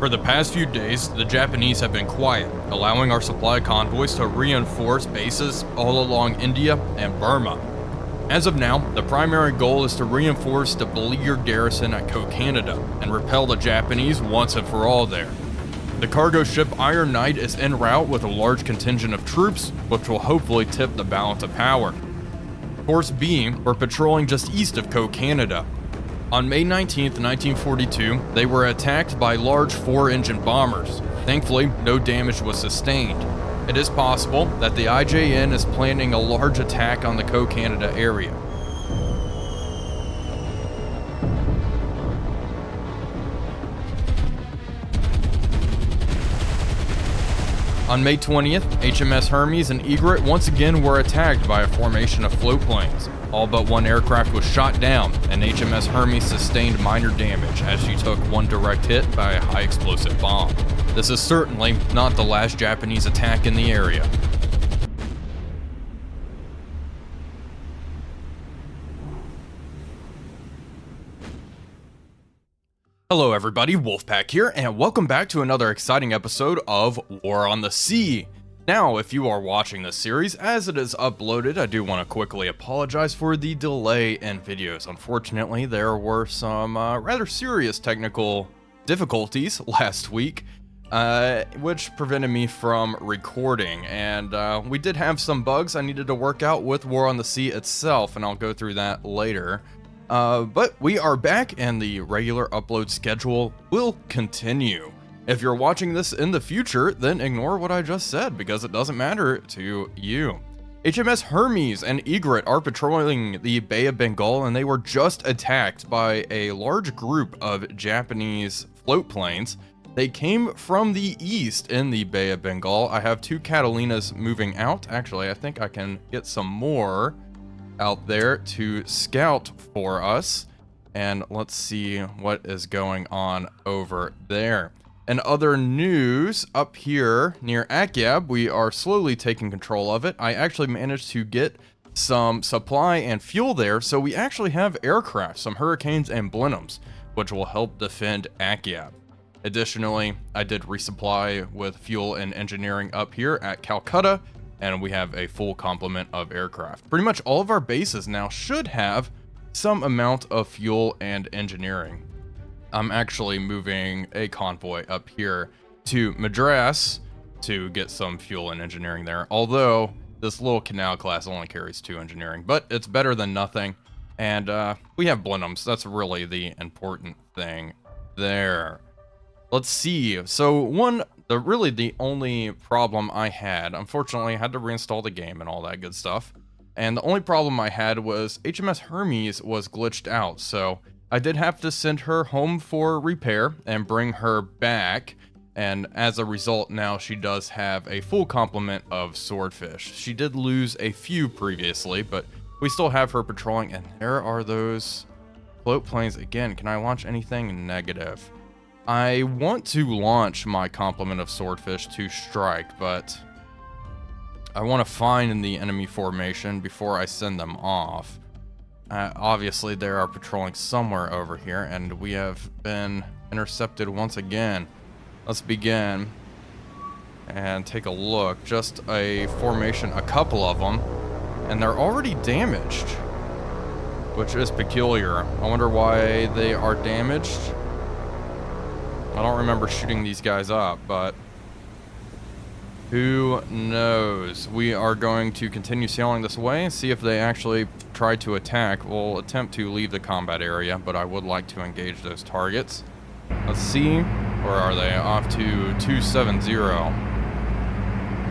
For the past few days, the Japanese have been quiet, allowing our supply convoys to reinforce bases all along India and Burma. As of now, the primary goal is to reinforce the beleaguered garrison at Canada and repel the Japanese once and for all there. The cargo ship Iron Knight is en route with a large contingent of troops, which will hopefully tip the balance of power. Course being, we're patrolling just east of Canada. On May 19th, 1942, they were attacked by large 4-engine bombers. Thankfully, no damage was sustained. It is possible that the IJN is planning a large attack on the Canada area. On May 20th, HMS Hermes and Egret once again were attacked by a formation of float planes. All but one aircraft was shot down, and HMS Hermes sustained minor damage as she took one direct hit by a high explosive bomb. This is certainly not the last Japanese attack in the area. Hello everybody, Wolfpack here, and welcome back to another exciting episode of War on the Sea. Now, if you are watching this series as it is uploaded, I do want to quickly apologize for the delay in videos. Unfortunately, there were some rather serious technical difficulties last week, which prevented me from recording, and we did have some bugs I needed to work out with War on the Sea itself, and I'll go through that later. But we are back, and the regular upload schedule will continue. If you're watching this in the future, then ignore what I just said, because it doesn't matter to you. HMS Hermes and Egret are patrolling the Bay of Bengal, and they were just attacked by a large group of Japanese float planes. They came from the east in the Bay of Bengal. I have two Catalinas moving out. Actually, I think I can get some more out there to scout for us, and let's see what is going on over there. And other news, up here near Akyab, we are slowly taking control of it. I actually managed to get some supply and fuel there, so we actually have aircraft, some Hurricanes and Blenheims, which will help defend Akyab. Additionally, I did resupply with fuel and engineering up here at Calcutta, and we have a full complement of aircraft. Pretty much all of our bases now should have some amount of fuel and engineering. I'm actually moving a convoy up here to Madras to get some fuel and engineering there, although this little canal class only carries 2 engineering, but it's better than nothing. And we have Blenheims. That's really the important thing there. Let's see. So really the only problem I had, unfortunately I had to reinstall the game and all that good stuff, and the only problem I had was HMS Hermes was glitched out, so I did have to send her home for repair and bring her back, and as a result now she does have a full complement of swordfish. She did lose a few previously, but we still have her patrolling, and there are those float planes again. Can I launch anything? Negative. I want to launch my complement of swordfish to strike, but I want to find the enemy formation before I send them off. Obviously, they are patrolling somewhere over here, and we have been intercepted once again. Let's begin and take a look. Just a formation, a couple of them, and they're already damaged, which is peculiar. I wonder why they are damaged. I don't remember shooting these guys up, but who knows? We are going to continue sailing this way and see if they actually try to attack. We'll attempt to leave the combat area, but I would like to engage those targets. Let's see. Where are they? Off to 270.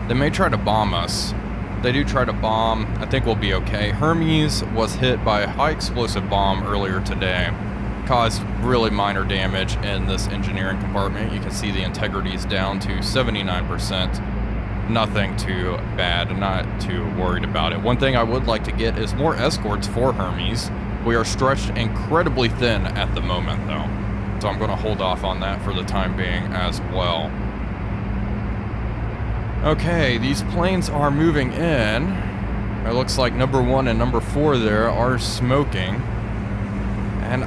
They may try to bomb us. If they do try to bomb, I think we'll be okay. Hermes was hit by a high explosive bomb earlier today. Caused really minor damage in this engineering compartment. You can see the integrity is down to 79%. Nothing too bad, not too worried about it. One thing I would like to get is more escorts for Hermes. We are stretched incredibly thin at the moment though, so I'm going to hold off on that for the time being as well. Okay, these planes are moving in. It looks like number 1 and number 4 there are smoking, and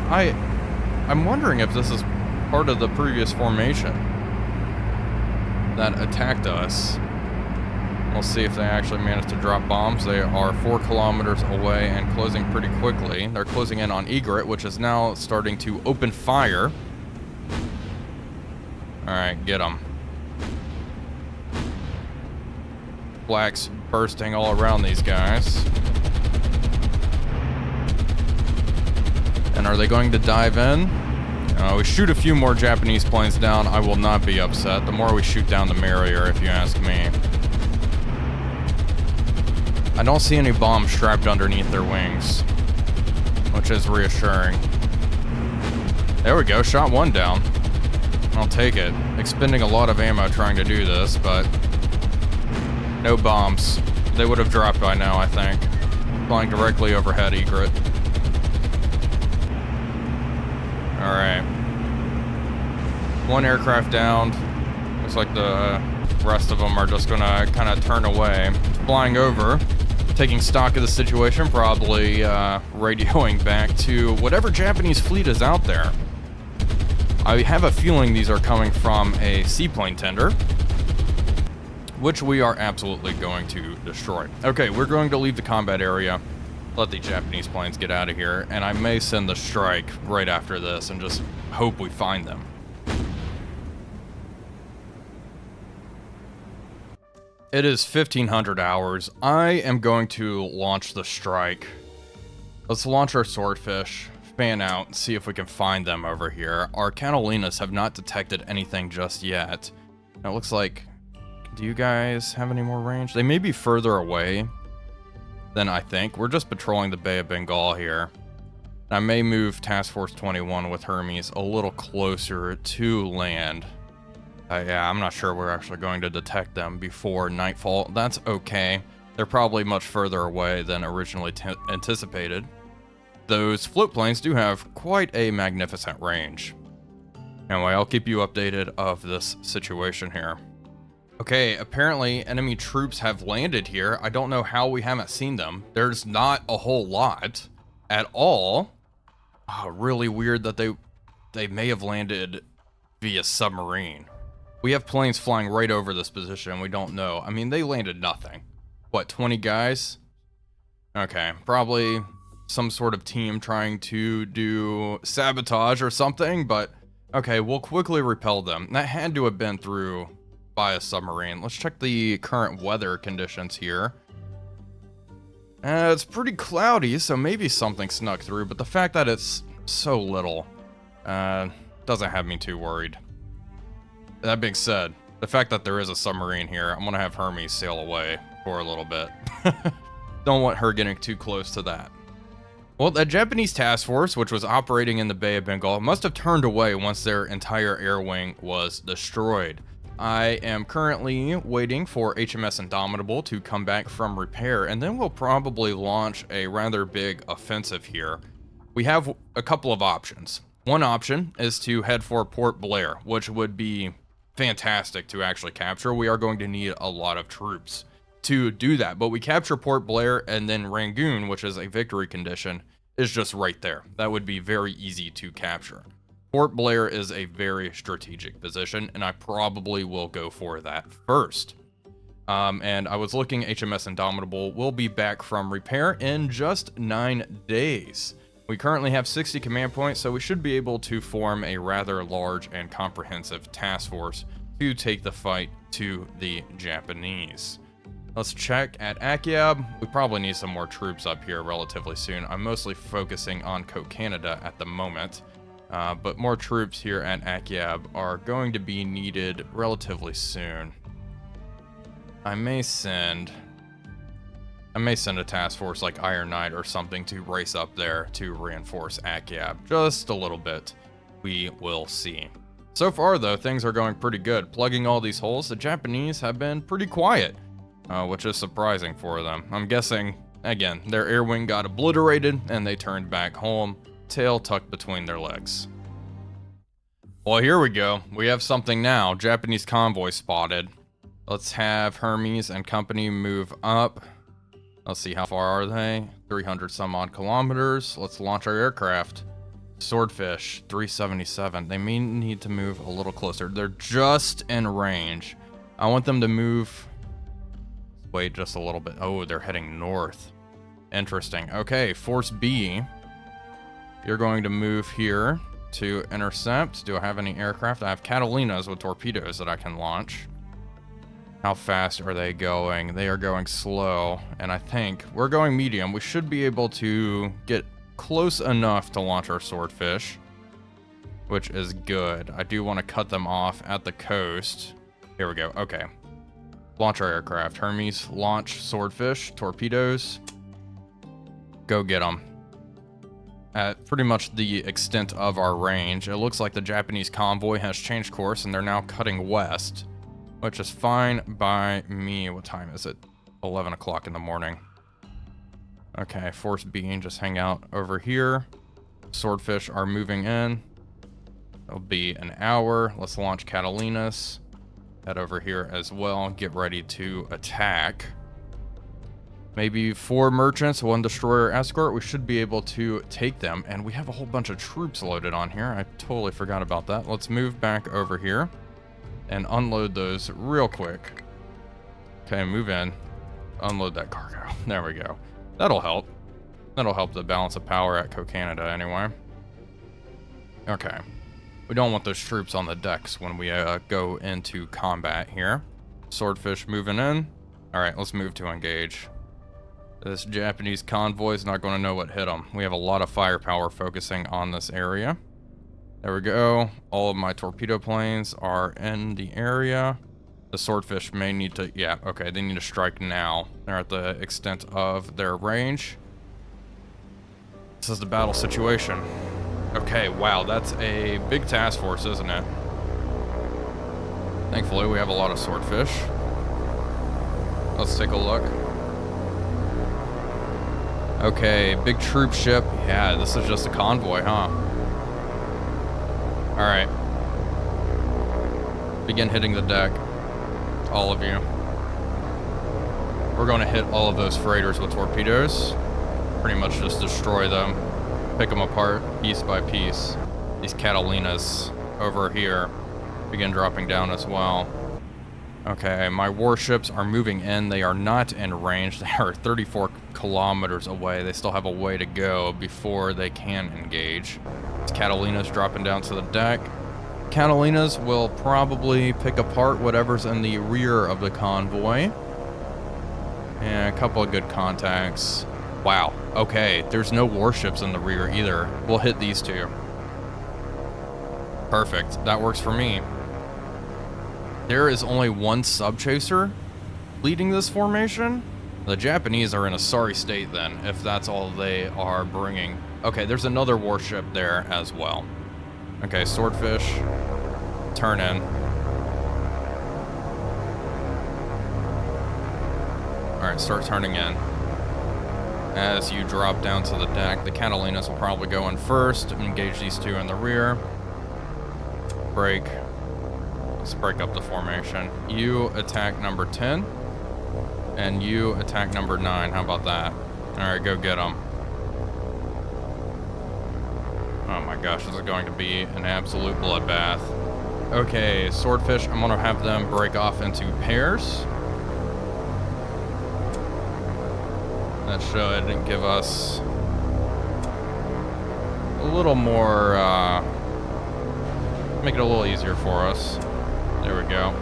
I'm wondering if this is part of the previous formation. that attacked us. We'll see if they actually manage to drop bombs. They are 4 kilometers away and closing pretty quickly. They're closing in on Egret, which is now starting to open fire. Alright, get them. Black's bursting all around these guys. And are they going to dive in? We shoot a few more Japanese planes down. I will not be upset. The more we shoot down, the merrier, if you ask me. I don't see any bombs strapped underneath their wings, which is reassuring. There we go, shot one down. I'll take it. Expending a lot of ammo trying to do this, but no bombs. They would have dropped by now, I think. Flying directly overhead, Egret. Alright. One aircraft down. Looks like the rest of them are just gonna kind of turn away. Flying over. Taking stock of the situation, probably radioing back to whatever Japanese fleet is out there. I have a feeling these are coming from a seaplane tender, which we are absolutely going to destroy. Okay, we're going to leave the combat area, let the Japanese planes get out of here, and I may send the strike right after this and just hope we find them. It is 1500 hours. I am going to launch the strike. Let's launch our swordfish, fan out, and see if we can find them over here. Our Catalinas have not detected anything just yet. It looks like... Do you guys have any more range? They may be further away than I think. We're just patrolling the Bay of Bengal here. I may move Task Force 21 with Hermes a little closer to land. Yeah, I'm not sure we're actually going to detect them before nightfall. That's okay. They're probably much further away than originally anticipated. Those float planes do have quite a magnificent range. Anyway, I'll keep you updated of this situation here. Okay, apparently enemy troops have landed here. I don't know how we haven't seen them. There's not a whole lot at all. Oh, really weird that they may have landed via submarine. We have planes flying right over this position. We don't know. I mean, they landed nothing. What, 20 guys? Okay, probably some sort of team trying to do sabotage or something, but okay, we'll quickly repel them. That had to have been through by a submarine. Let's check the current weather conditions here. It's pretty cloudy, so maybe something snuck through, but the fact that it's so little doesn't have me too worried. That being said, the fact that there is a submarine here, I'm gonna have Hermes sail away for a little bit. Don't want her getting too close to that. Well, the Japanese task force, which was operating in the Bay of Bengal, must have turned away once their entire air wing was destroyed. I am currently waiting for HMS Indomitable to come back from repair, and then we'll probably launch a rather big offensive here. We have a couple of options. One option is to head for Port Blair, which would be fantastic to actually capture. We are going to need a lot of troops to do that, but we capture Port Blair, and then Rangoon, which is a victory condition, is just right there. That would be very easy to capture. Port Blair is a very strategic position, and I probably will go for that first. And I was looking, HMS Indomitable will be back from repair in just 9 days. We currently have 60 command points, so we should be able to form a rather large and comprehensive task force to take the fight to the Japanese. Let's check at Akyab. We probably need some more troops up here relatively soon. I'm mostly focusing on Canada at the moment, but more troops here at Akyab are going to be needed relatively soon. I may send a task force like Iron Knight or something to race up there to reinforce Akyab just a little bit. We will see. So far, though, things are going pretty good. Plugging all these holes, the Japanese have been pretty quiet, which is surprising for them. I'm guessing, again, their air wing got obliterated and they turned back home, tail tucked between their legs. Well, here we go. We have something now. Japanese convoy spotted. Let's have Hermes and company move up. Let's see, how far are they? 300 some odd kilometers. Let's launch our aircraft. Swordfish, 377. They may need to move a little closer. They're just in range. I want them to move. Wait just a little bit. Oh, they're heading north. Interesting. Okay, Force B. You're going to move here to intercept. Do I have any aircraft? I have Catalinas with torpedoes that I can launch. How fast are they going? They are going slow, and I think we're going medium. We should be able to get close enough to launch our swordfish, which is good. I do want to cut them off at the coast. Here we go. Okay. Launch our aircraft. Hermes, launch swordfish, torpedoes. Go get them. At pretty much the extent of our range, it looks like the Japanese convoy has changed course and they're now cutting west, which is fine by me. What time is it? 11 o'clock in the morning. Okay, Force B, just hang out over here. Swordfish are moving in. It'll be an hour. Let's launch Catalinas. Head over here as well. Get ready to attack. Maybe 4 merchants, 1 destroyer escort. We should be able to take them. And we have a whole bunch of troops loaded on here. I totally forgot about that. Let's move back over here and unload those real quick. Okay, move in. Unload that cargo. There we go. That'll help. That'll help the balance of power at Co-Canada anyway. Okay. We don't want those troops on the decks when we go into combat here. Swordfish moving in. Alright, let's move to engage. This Japanese convoy is not going to know what hit them. We have a lot of firepower focusing on this area. There we go. All of my torpedo planes are in the area. The swordfish may need to... Yeah, okay, they need to strike now. They're at the extent of their range. This is the battle situation. Okay, wow, that's a big task force, isn't it? Thankfully, we have a lot of swordfish. Let's take a look. Okay, big troop ship. Yeah, this is just a convoy, huh? Alright. Begin hitting the deck. All of you. We're going to hit all of those freighters with torpedoes. Pretty much just destroy them. Pick them apart piece by piece. These Catalinas over here begin dropping down as well. Okay, my warships are moving in. They are not in range. They are 34 kilometers away. They still have a way to go before they can engage. These Catalinas dropping down to the deck. Catalinas will probably pick apart whatever's in the rear of the convoy. And a couple of good contacts. Wow, okay, there's no warships in the rear either. We'll hit these two. Perfect, that works for me. There is only one sub-chaser leading this formation. The Japanese are in a sorry state then, if that's all they are bringing. Okay, there's another warship there as well. Okay, swordfish, turn in. Alright, start turning in. As you drop down to the deck, the Catalinas will probably go in first, engage these two in the rear. Break. Let's break up the formation. You attack number 10, and you attack number 9. How about that? Alright, go get them. Oh my gosh, this is going to be an absolute bloodbath. Okay, swordfish, I'm going to have them break off into pairs. That should give us a little more, make it a little easier for us. There we go.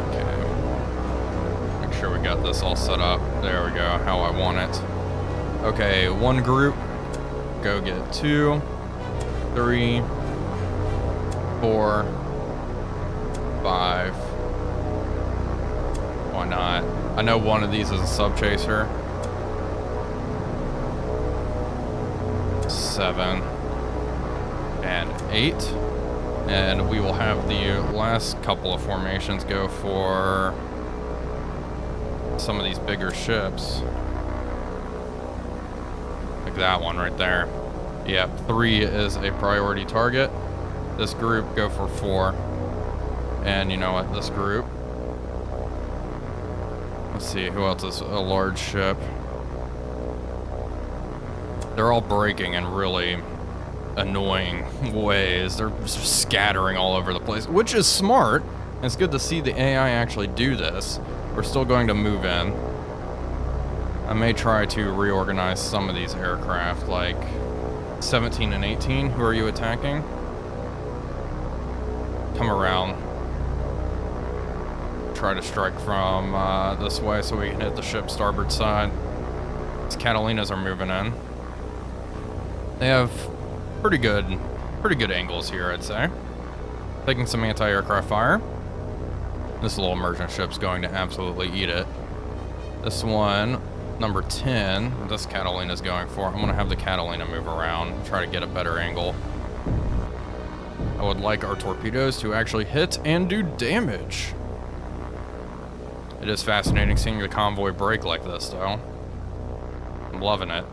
Okay. Make sure we got this all set up. There we go, how I want it. Okay, one group. Go get 2, 3, 4, 5. Why not? I know one of these is a sub-chaser. 7 and 8. And we will have the last couple of formations go for some of these bigger ships. Like that one right there. Yep, 3 is a priority target. This group, go for 4. And you know what, this group. Let's see, who else is a large ship? They're all breaking and really annoying ways. They're just scattering all over the place, which is smart. It's good to see the AI actually do this. We're still going to move in. I may try to reorganize some of these aircraft, like 17 and 18. Who are you attacking? Come around. Try to strike from this way so we can hit the ship's starboard side. These Catalinas are moving in. They have pretty good angles here, I'd say. Taking some anti-aircraft fire. This little merchant ship's going to absolutely eat it. This one, number 10, this Catalina's going for. I'm gonna have the Catalina move around, try to get a better angle. I would like our torpedoes to actually hit and do damage. It is fascinating seeing the convoy break like this, though. I'm loving it.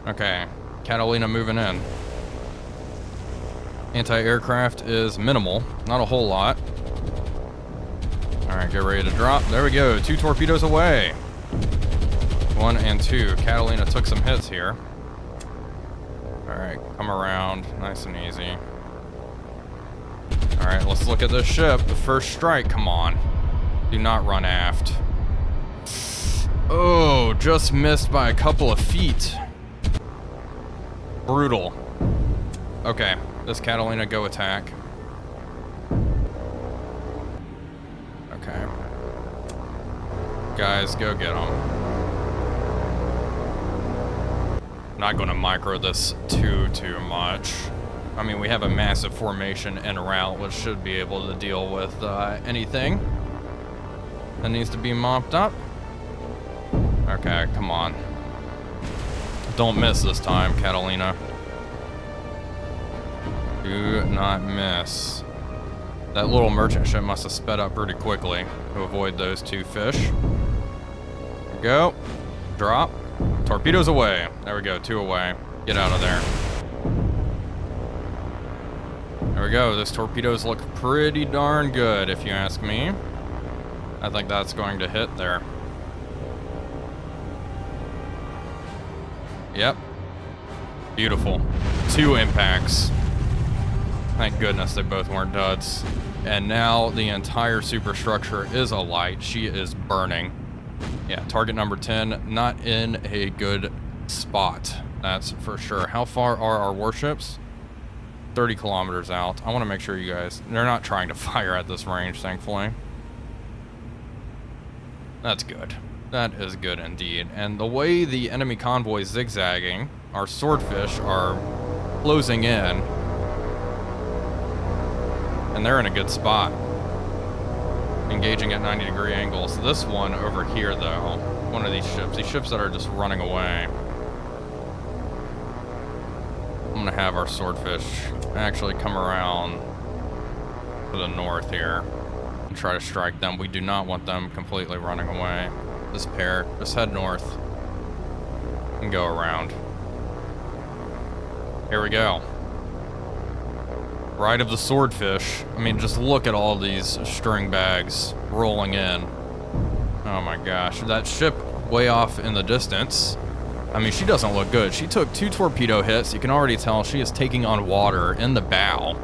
Okay, Catalina moving in. Anti-aircraft is minimal, not a whole lot. All right, get ready to drop. There we go, 2 torpedoes away. 1 and 2. Catalina took some hits here. All right, come around, nice and easy. All right, let's look at this ship. The first strike, come on. Do not run aft. Oh, just missed by a couple of feet. Brutal. Okay, this Catalina go attack. Okay. Guys, go get them. Not going to micro this too much. I mean, we have a massive formation en route, which should be able to deal with anything that needs to be mopped up. Okay, come on. Don't miss this time, Catalina. Do not miss. That little merchant ship must have sped up pretty quickly to avoid those 2 fish. There we go. Drop. Torpedoes away. There we go, 2 away. Get out of there. There we go. Those torpedoes look pretty darn good, if you ask me. I think that's going to hit there. Yep. Beautiful. 2 impacts. Thank goodness they both weren't duds. And now the entire superstructure is alight. She is burning. Yeah, target number 10, not in a good spot. That's for sure. How far are our warships? 30 kilometers out. I want to make sure you guys... They're not trying to fire at this range, thankfully. That's good. That is good indeed. And the way the enemy convoy is zigzagging, our swordfish are closing in. And they're in a good spot. Engaging at 90-degree angles. This one over here, though, one of these ships that are just running away. I'm gonna have our swordfish actually come around to the north here and try to strike them. We do not want them completely running away. This pair, just head north and go around. Here we go. Right of the swordfish. I mean, just look at all these string bags rolling in. Oh my gosh. That ship way off in the distance. I mean, she doesn't look good. She took 2 torpedo hits. You can already tell she is taking on water in the bow.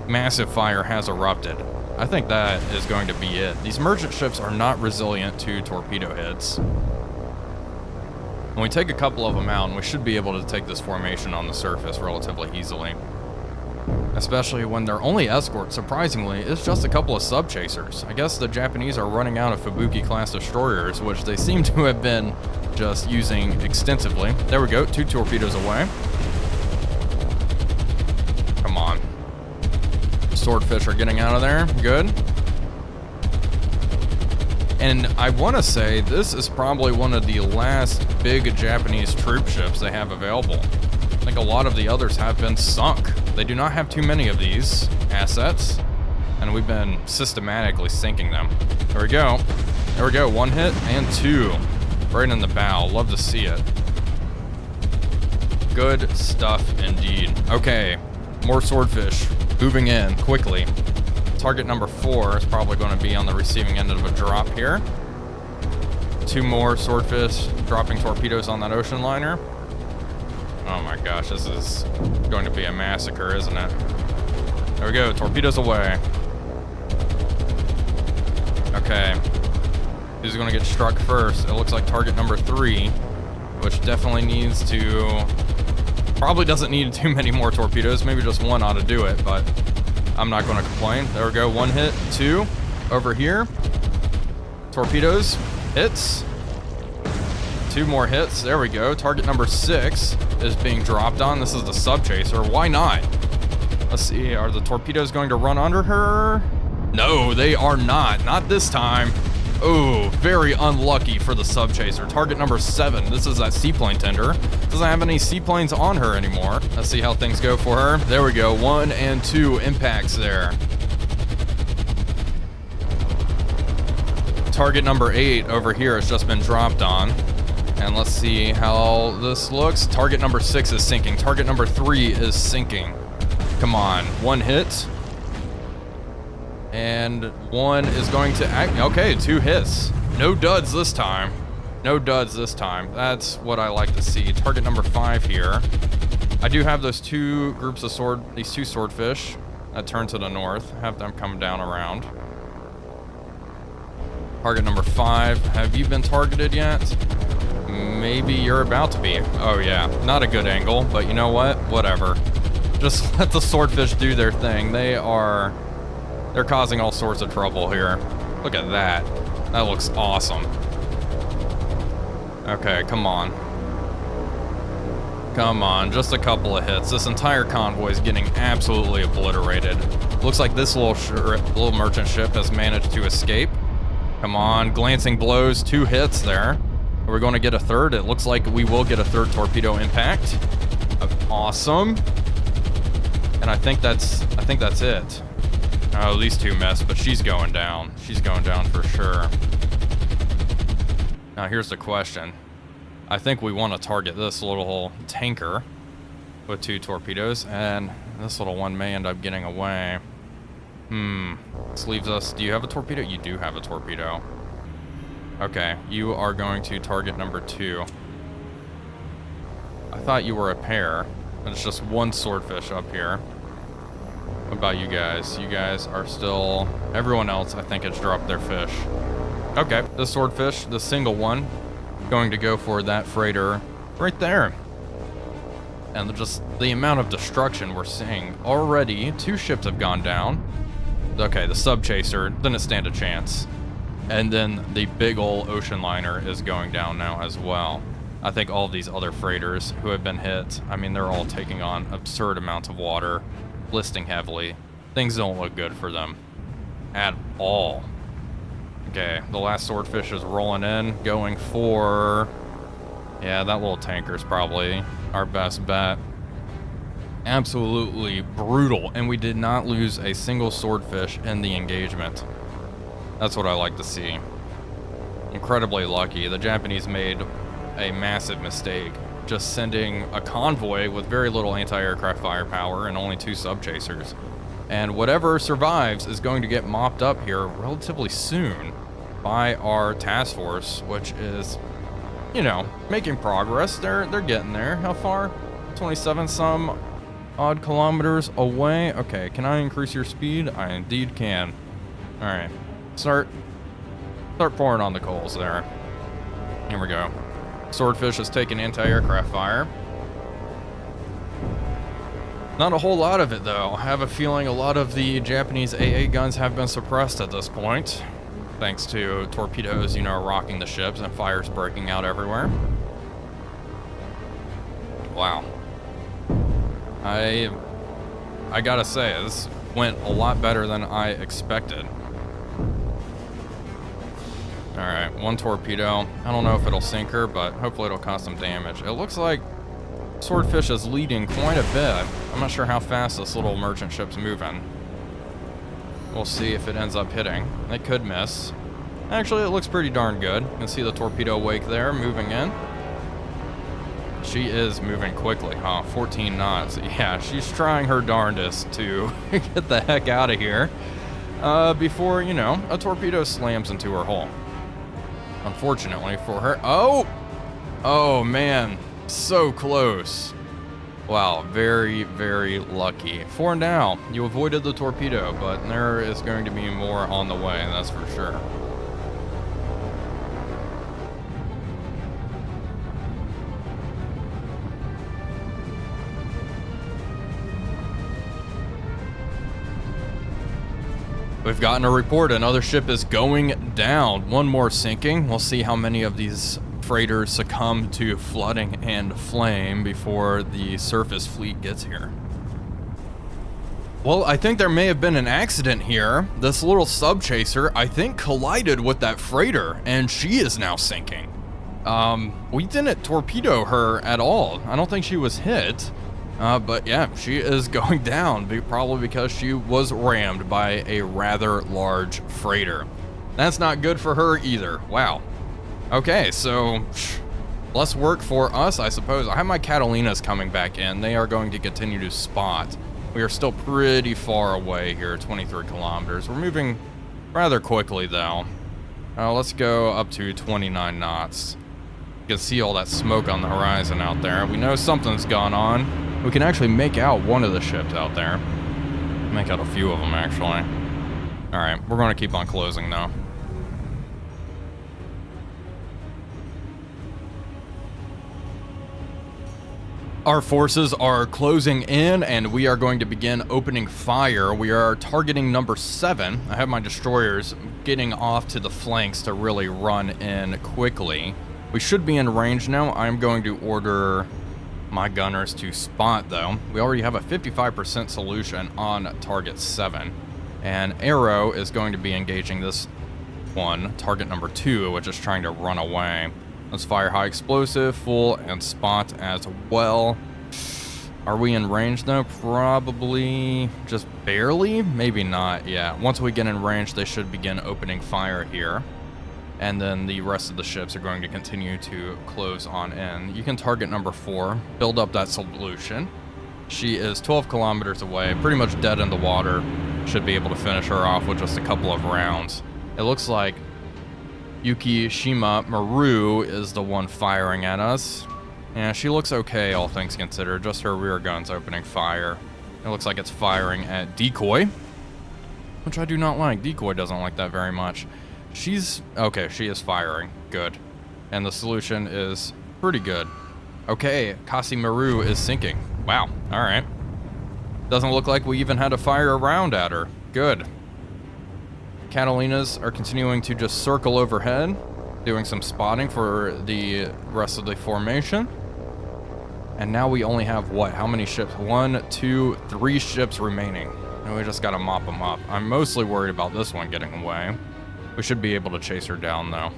Massive fire has erupted. I think that is going to be it. These merchant ships are not resilient to torpedo hits. When we take a couple of them out, and we should be able to take this formation on the surface relatively easily. Especially when their only escort, surprisingly, is just a couple of sub-chasers. I guess the Japanese are running out of Fubuki-class destroyers, which they seem to have been just using extensively. There we go, 2 torpedoes away. Come on. Swordfish are getting out of there, good. And I want to say this is probably one of the last big Japanese troop ships they have available. I think a lot of the others have been sunk. They do not have too many of these assets, and we've been systematically sinking them. There we go. There we go, 1 hit and 2. Right in the bow, love to see it. Good stuff indeed. Okay, more swordfish moving in quickly. Target number 4 is probably going to be on the receiving end of a drop here. 2 more swordfish dropping torpedoes on that ocean liner. Oh my gosh, this is going to be a massacre, isn't it? There we go, torpedoes away. Okay. Who's gonna get struck first? It looks like target number 3, which definitely needs to... Probably doesn't need too many more torpedoes. Maybe just one ought to do it, but I'm not gonna complain. There we go, 1 hit, 2. Over here. Torpedoes, hits. 2 more hits, there we go. Target number 6 is being dropped on. This is the sub chaser, why not? Let's see, are the torpedoes going to run under her? No, they are not this time. Oh, very unlucky for the sub chaser. Target number 7, this is that seaplane tender. Doesn't have any seaplanes on her anymore. Let's see how things go for her. There we go, 1 and 2 impacts there. Target number 8 over here has just been dropped on. And let's see how this looks. Target number 6 is sinking. Target number 3 is sinking. Come on, 1 hit. And 1 is going to act. Okay, 2 hits. No duds this time. No duds this time. That's what I like to see. Target number 5 here. I do have those 2 groups of these 2 swordfish that turn to the north. Have them come down around. Target number 5. Have you been targeted yet? Maybe you're about to be. Oh yeah, not a good angle, but you know what? Whatever. Just let the swordfish do their thing. They're causing all sorts of trouble here. Look at that. That looks awesome. Okay, come on. Come on, just a couple of hits. This entire convoy is getting absolutely obliterated. Looks like this little merchant ship has managed to escape. Come on, glancing blows, 2 hits there. Are we going to get a 3rd? It looks like we will get a 3rd torpedo impact. Awesome. And I think that's it. Oh, these 2 missed, but she's going down. She's going down for sure. Now here's the question. I think we want to target this little tanker with 2 torpedoes, and this little one may end up getting away. This leaves us... Do you have a torpedo? You do have a torpedo. Okay, you are going to target number 2. I thought you were a pair. It's just 1 swordfish up here. What about you guys? You guys are still... Everyone else, I think, has dropped their fish. Okay, the swordfish, the single one, going to go for that freighter right there. And just the amount of destruction we're seeing. Already, 2 ships have gone down. Okay, the sub chaser didn't stand a chance. And then the big ol' ocean liner is going down now as well. I think all of these other freighters who have been hit, I mean, they're all taking on absurd amounts of water, listing heavily. Things don't look good for them at all. Okay, the last swordfish is rolling in, going for... Yeah, that little tanker's probably our best bet. Absolutely brutal, and we did not lose a single swordfish in the engagement. That's what I like to see. Incredibly lucky. The Japanese made a massive mistake, just sending a convoy with very little anti-aircraft firepower and only 2 sub-chasers. And whatever survives is going to get mopped up here relatively soon by our task force, which is, you know, making progress. They're getting there. How far? 27 some odd kilometers away. Okay, can I increase your speed? I indeed can. All right, start pouring on the coals there. Here we go. Swordfish has taken anti-aircraft fire. Not a whole lot of it, though. I have a feeling a lot of the Japanese AA guns have been suppressed at this point, thanks to torpedoes, you know, rocking the ships and fires breaking out everywhere. Wow. I gotta say, this went a lot better than I expected. Alright, 1 torpedo. I don't know if it'll sink her, but hopefully it'll cause some damage. It looks like Swordfish is leading quite a bit. I'm not sure how fast this little merchant ship's moving. We'll see if it ends up hitting. It could miss. Actually, it looks pretty darn good. You can see the torpedo wake there moving in. She is moving quickly, huh? 14 knots. Yeah, she's trying her darndest to get the heck out of here before, you know, a torpedo slams into her hull. Unfortunately for her. Oh! Oh, man. So close. Wow, very, very lucky. For now, you avoided the torpedo, but there is going to be more on the way, that's for sure. We've gotten a report, another ship is going down. One more sinking. We'll see how many of these freighters succumb to flooding and flame before the surface fleet gets here. Well, I think there may have been an accident here. This little sub chaser, I think, collided with that freighter, and she is now sinking. We didn't torpedo her at all. I don't think she was hit. But yeah, she is going down, probably because she was rammed by a rather large freighter. That's not good for her either. Wow. Okay, so less work for us, I suppose. I have my Catalinas coming back in. They are going to continue to spot. We are still pretty far away here, 23 kilometers. We're moving rather quickly, though. Let's go up to 29 knots. You can see all that smoke on the horizon out there. We know something's gone on. We can actually make out one of the ships out there. Make out a few of them, actually. All right, we're going to keep on closing, though. Our forces are closing in, and we are going to begin opening fire. We are targeting number 7. I have my destroyers getting off to the flanks to really run in quickly. We should be in range now. I'm going to order my gunners to spot, though. We already have a 55% solution on target 7. And Arrow is going to be engaging this one, target number 2, which is trying to run away. Let's fire high explosive, full, and spot as well. Are we in range, though? Probably just barely? Maybe not, yeah. Once we get in range, they should begin opening fire here. And then the rest of the ships are going to continue to close on in. You can target number 4, build up that solution. She is 12 kilometers away, pretty much dead in the water. Should be able to finish her off with just a couple of rounds. It looks like Yukishima Maru is the one firing at us. Yeah, she looks okay, all things considered. Just her rear gun's opening fire. It looks like it's firing at Decoy, which I do not like. Decoy doesn't like that very much. She's... okay, she is firing. Good. And the solution is pretty good. Okay, Kasi Maru is sinking. Wow, alright. Doesn't look like we even had to fire a round at her. Good. Catalinas are continuing to just circle overhead, doing some spotting for the rest of the formation. And now we only have, what, how many ships? 1, 2, 3 ships remaining. And we just gotta mop them up. I'm mostly worried about this one getting away. We should be able to chase her down, though.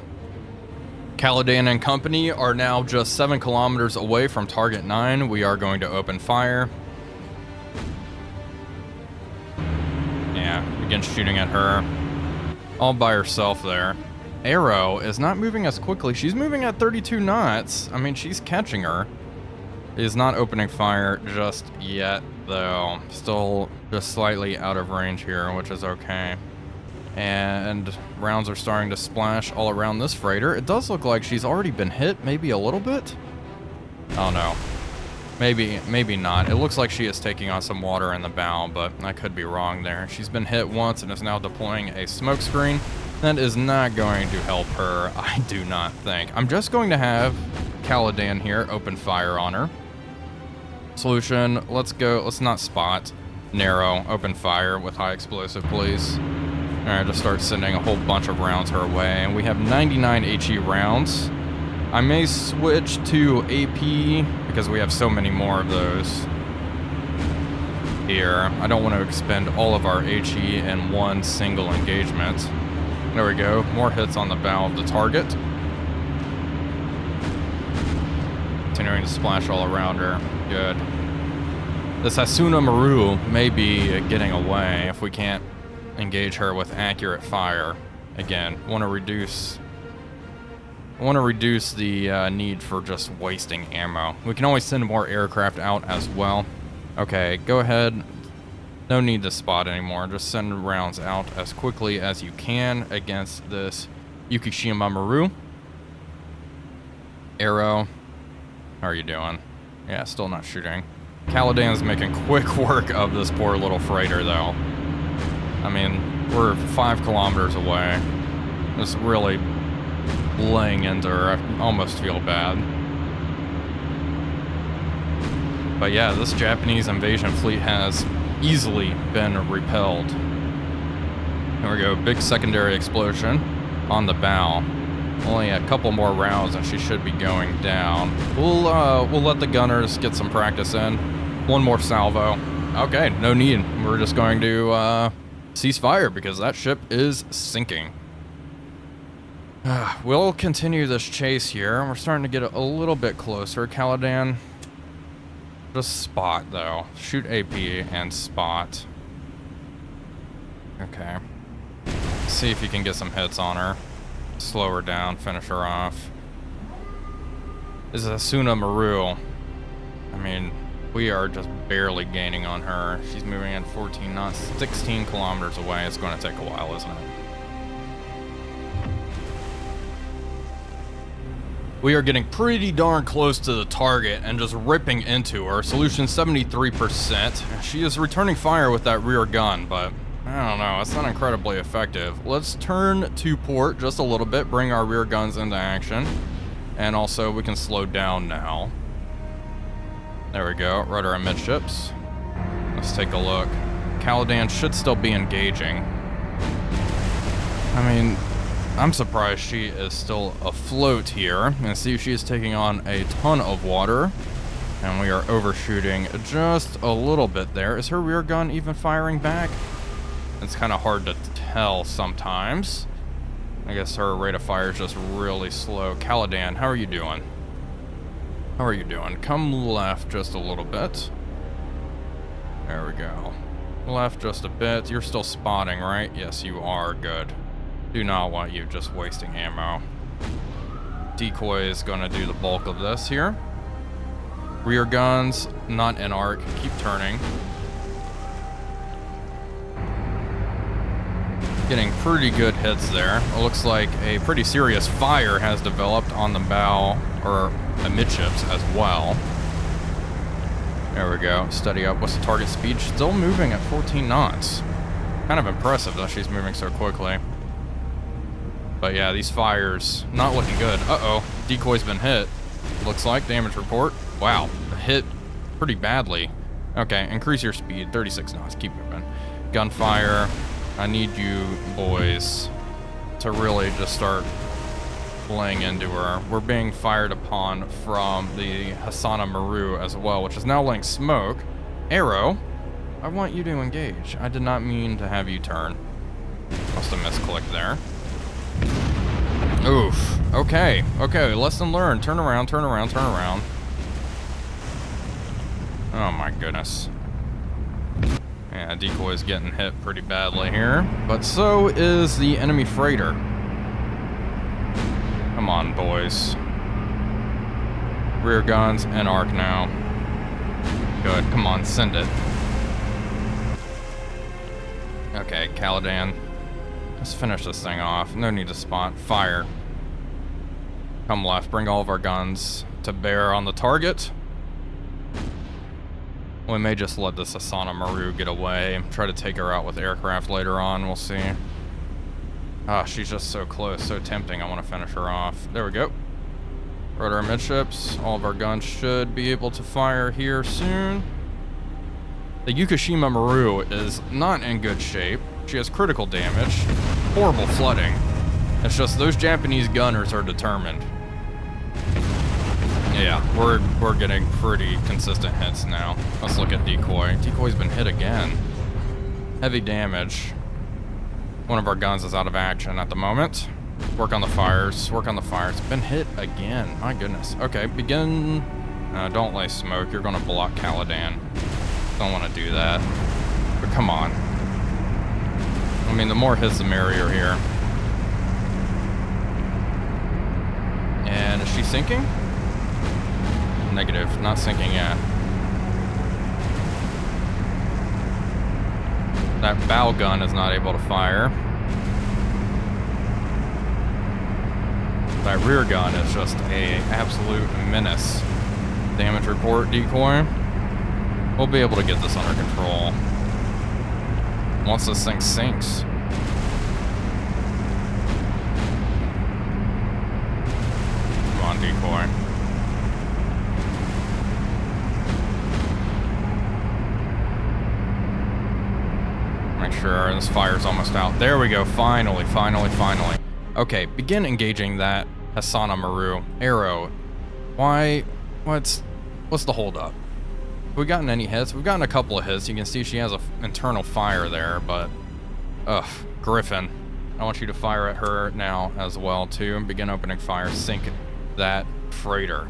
Caladan and company are now just 7 kilometers away from target 9. We are going to open fire. Yeah, begin shooting at her. All by herself there. Arrow is not moving as quickly. She's moving at 32 knots. I mean, she's catching her. Is not opening fire just yet, though. Still just slightly out of range here, which is okay. And rounds are starting to splash all around this freighter. It does look like she's already been hit, maybe a little bit. Oh no. Maybe not. It looks like she is taking on some water in the bow, but I could be wrong there. She's been hit once and is now deploying a smoke screen. That is not going to help her, I do not think. I'm just going to have Caladan here open fire on her. Solution, let's go, let's not spot. Narrow, open fire with high explosive, please. Alright, just start sending a whole bunch of rounds her way. And we have 99 HE rounds. I may switch to AP because we have so many more of those here. I don't want to expend all of our HE in one single engagement. There we go. More hits on the bow of the target. Continuing to splash all around her. Good. This Asuna Maru may be getting away if we can't engage her with accurate fire. Again, want to reduce the need for just wasting ammo. We can always send more aircraft out as well. Okay, go ahead. No need to spot anymore. Just send rounds out as quickly as you can against this Yukishima Maru. Arrow, how are you doing? Yeah, still not shooting. Caladan's making quick work of this poor little freighter, though. I mean, we're 5 kilometers away. Just really laying into her. I almost feel bad. But yeah, this Japanese invasion fleet has easily been repelled. There we go, big secondary explosion on the bow. Only a couple more rounds and she should be going down. We'll let the gunners get some practice in. One more salvo. Okay, no need. We're just going to cease fire because that ship is sinking. We'll continue this chase here. We're starting to get a little bit closer. Caladan, just spot though. Shoot AP and spot. Okay. See if you can get some hits on her. Slow her down, finish her off. This is Asuna Maru. I mean, we are just barely gaining on her. She's moving at 14 knots, 16 kilometers away. It's going to take a while, isn't it? We are getting pretty darn close to the target and just ripping into her. Solution 73%. She is returning fire with that rear gun, but I don't know, it's not incredibly effective. Let's turn to port just a little bit, bring our rear guns into action. And also, we can slow down now. There we go, rudder amidships. Let's take a look. Caladan should still be engaging. I mean, I'm surprised she is still afloat here. And see, she is taking on a ton of water. And we are overshooting just a little bit there. Is her rear gun even firing back? It's kind of hard to tell sometimes. I guess her rate of fire is just really slow. Caladan, how are you doing? How are you doing? Come left just a little bit. There we go. Left just a bit. You're still spotting, right? Yes, you are. Good. Do not want you just wasting ammo. Decoy is going to do the bulk of this here. Rear guns, not in arc. Keep turning. Getting pretty good hits there. It looks like a pretty serious fire has developed on the bow, or amidships as well. There we go. Steady up. What's the target speed? Still moving at 14 knots. Kind of impressive that she's moving so quickly. But yeah, these fires, not looking good. Uh-oh. Decoy's been hit. Looks like. Damage report. Wow. Hit pretty badly. Okay, increase your speed. 36 knots. Keep moving. Gunfire. I need you boys to really just start laying into her. We're being fired upon from the Asuna Maru as well, which is now laying smoke. Arrow, I want you to engage. I did not mean to have you turn. Must have misclicked there. Oof. Okay. Okay. Lesson learned. Turn around, turn around, turn around. Oh my goodness. Yeah, Decoy is getting hit pretty badly here. But so is the enemy freighter. Come on, boys. Rear guns and arc now. Good. Come on, send it. Okay, Caladan. Let's finish this thing off. No need to spot. Fire. Come left. Bring all of our guns to bear on the target. We may just let this Asuna Maru get away. Try to take her out with aircraft later on. We'll see. Ah, she's just so close. So tempting. I want to finish her off. There we go. Rudder midships. All of our guns should be able to fire here soon. The Yukushima Maru is not in good shape. She has critical damage. Horrible flooding. It's just those Japanese gunners are determined. Yeah, we're getting pretty consistent hits now. Let's look at Decoy. Decoy's been hit again. Heavy damage. One of our guns is out of action at the moment. Work on the fires. Work on the fires. Been hit again. My goodness. Okay, begin. Don't lay smoke. You're going to block Caladan. Don't want to do that. But come on. I mean, the more hits, the merrier here. And is she sinking? Negative. Not sinking yet. That bow gun is not able to fire. That rear gun is just a absolute menace. Damage report, Decoy. We'll be able to get this under control once this thing sinks. Come on, decoy. Make sure this fire's almost out. There we go. Finally. Okay, begin engaging that HuffinAround arrow. Why? What's the holdup? Have we gotten any hits? We've gotten a couple of hits. You can see she has an internal fire there, but Griffin, I want you to fire at her now as well too. Begin opening fire. Sink that freighter.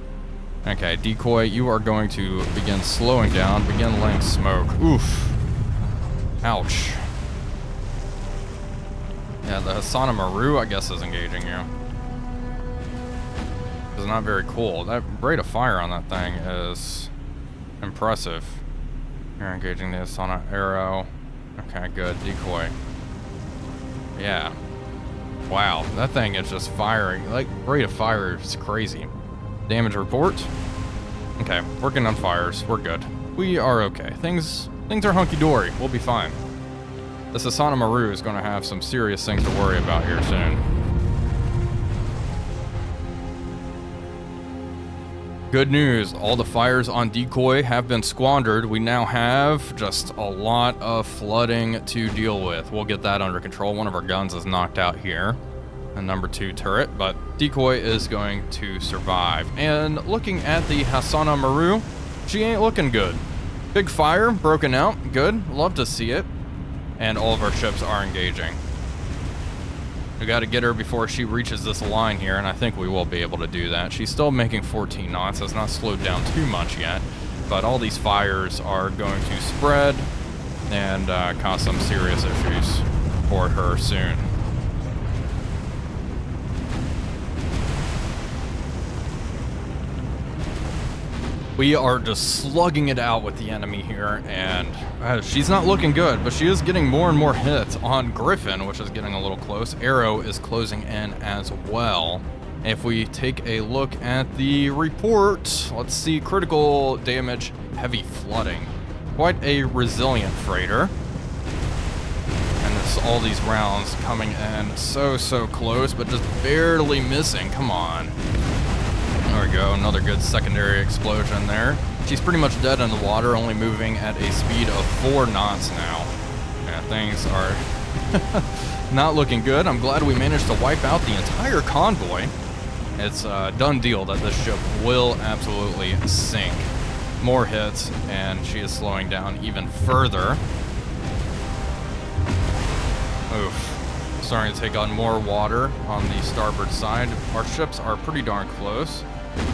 Okay, decoy, you are going to begin slowing down. Begin laying smoke. Oof. Ouch. Yeah, the HuffinAround, I guess, is engaging you. It's not very cool. That rate of fire on that thing is impressive. You're engaging the HuffinAround arrow. Okay, good. Decoy. Yeah. Wow, that thing is just firing. Like, rate of fire is crazy. Damage report. Okay, working on fires. We're good. We are okay. Things are hunky-dory. We'll be fine. This HuffinAround is going to have some serious things to worry about here soon. Good news, all the fires on decoy have been squandered. We now have just a lot of flooding to deal with. We'll get that under control. One of our guns is knocked out here. A number 2 turret, but decoy is going to survive. And looking at the HuffinAround, she ain't looking good. Big fire, broken out, good, love to see it. And all of our ships are engaging. We got to get her before she reaches this line here, and I think we will be able to do that. She's still making 14 knots, has not slowed down too much yet, but all these fires are going to spread and cause some serious issues for her soon. We are just slugging it out with the enemy here, and she's not looking good, but she is getting more and more hits on Griffin, which is getting a little close. Arrow is closing in as well. If we take a look at the report, let's see, critical damage, heavy flooding. Quite a resilient freighter. And it's all these rounds coming in so close, but just barely missing. Come on. There we go, another good secondary explosion there. She's pretty much dead in the water, only moving at a speed of 4 knots now. Yeah, things are not looking good. I'm glad we managed to wipe out the entire convoy. It's a done deal that this ship will absolutely sink. More hits, and she is slowing down even further. Oof. Starting to take on more water on the starboard side. Our ships are pretty darn close.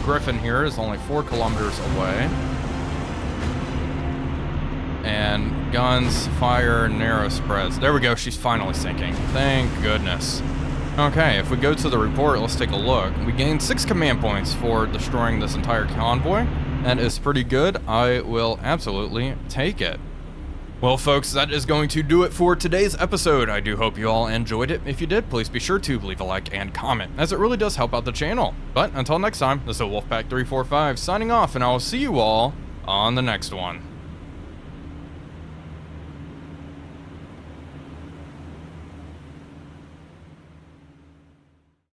Griffin here is only 4 kilometers away. And guns fire narrow spreads. There we go, she's finally sinking. Thank goodness. Okay, if we go to the report, let's take a look. We gained 6 command points for destroying this entire convoy. That is pretty good. I will absolutely take it. Well, folks, that is going to do it for today's episode. I do hope you all enjoyed it. If you did, please be sure to leave a like and comment, as it really does help out the channel. But until next time, this is Wolfpack345 signing off, and I will see you all on the next one.